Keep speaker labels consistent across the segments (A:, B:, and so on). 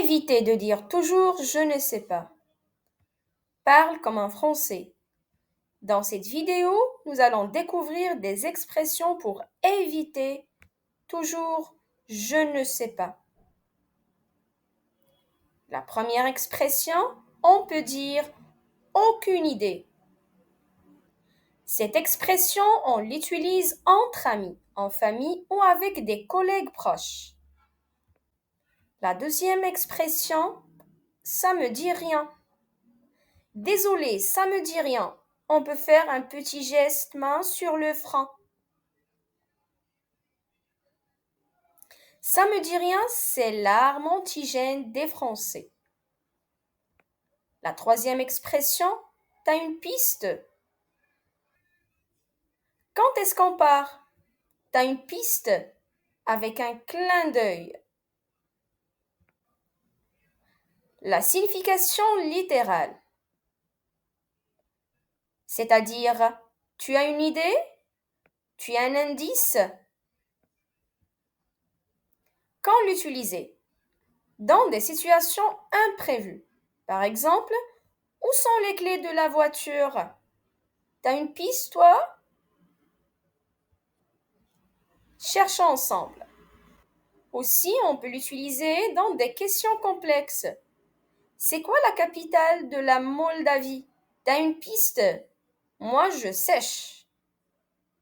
A: Évitez de dire toujours je ne sais pas. Parle comme un Français. Dans cette vidéo, nous allons découvrir des expressions pour éviter toujours je ne sais pas. La première expression, on peut dire aucune idée. Cette expression, on l'utilise entre amis, en famille ou avec des collègues proches. La deuxième expression, ça me dit rien. Désolé, ça me dit rien. On peut faire un petit geste main sur le front. Ça me dit rien, c'est l'arme antigène des Français. La troisième expression, t'as une piste. Quand est-ce qu'on part? T'as une piste avec un clin d'œil. La signification littérale, c'est-à-dire tu as une idée? Tu as un indice? Quand l'utiliser? Dans des situations imprévues. Par exemple, où sont les clés de la voiture? T'as une piste, toi? Cherchons ensemble. Aussi, on peut l'utiliser dans des questions complexes. C'est quoi la capitale de la Moldavie? T'as une piste? Moi, je sèche.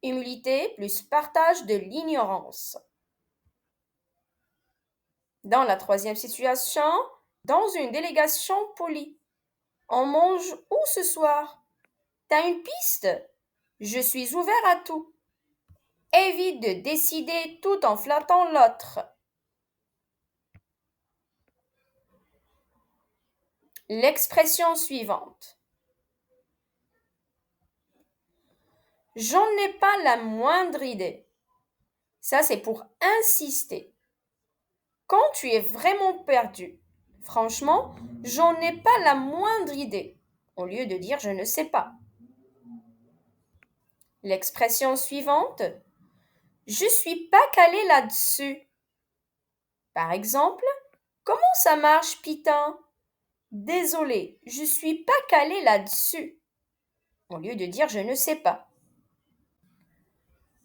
A: Humilité plus partage de l'ignorance. Dans la troisième situation, dans une délégation polie. On mange où ce soir? T'as une piste? Je suis ouvert à tout. Évite de décider tout en flattant l'autre. L'expression suivante. J'en ai pas la moindre idée. Ça, c'est pour insister. Quand tu es vraiment perdu, franchement, j'en ai pas la moindre idée, au lieu de dire je ne sais pas. L'expression suivante. Je suis pas calé là-dessus. Par exemple, comment ça marche, Pitin? Désolé, je suis pas calé là-dessus, au lieu de dire je ne sais pas.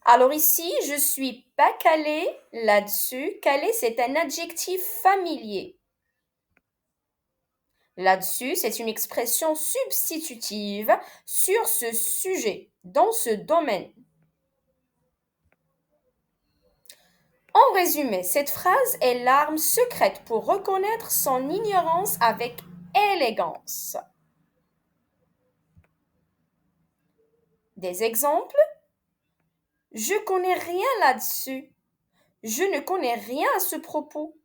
A: Alors ici, je suis pas calé là-dessus. Calé, c'est un adjectif familier. Là-dessus, c'est une expression substitutive sur ce sujet, dans ce domaine. En résumé, cette phrase est l'arme secrète pour reconnaître son ignorance avec élégance. Des exemples? Je connais rien là-dessus. Je ne connais rien à ce propos.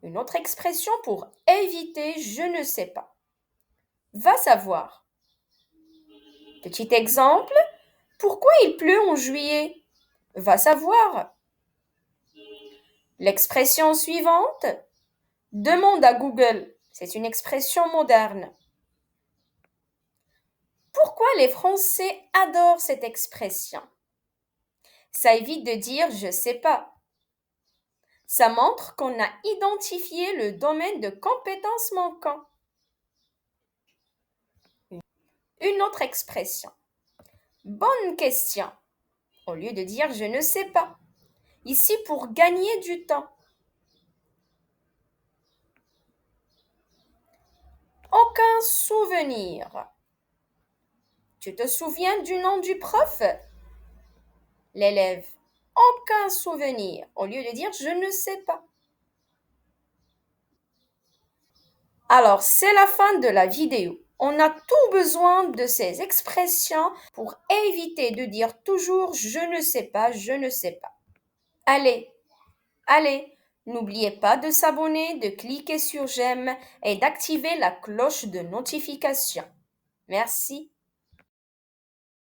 A: Une autre expression pour éviter je ne sais pas. Va savoir. Petit exemple, pourquoi il pleut en juillet? Va savoir. L'expression suivante, demande à Google. C'est une expression moderne. Pourquoi les Français adorent cette expression? Ça évite de dire je sais pas. Ça montre qu'on a identifié le domaine de compétences manquant. Une autre expression. Bonne question. Au lieu de dire je ne sais pas. Ici pour gagner du temps. Aucun souvenir. Tu te souviens du nom du prof? L'élève. Aucun souvenir. Au lieu de dire je ne sais pas. Alors, c'est la fin de la vidéo. On a tout besoin de ces expressions pour éviter de dire toujours je ne sais pas, je ne sais pas. Allez, n'oubliez pas de s'abonner, de cliquer sur j'aime et d'activer la cloche de notification. Merci.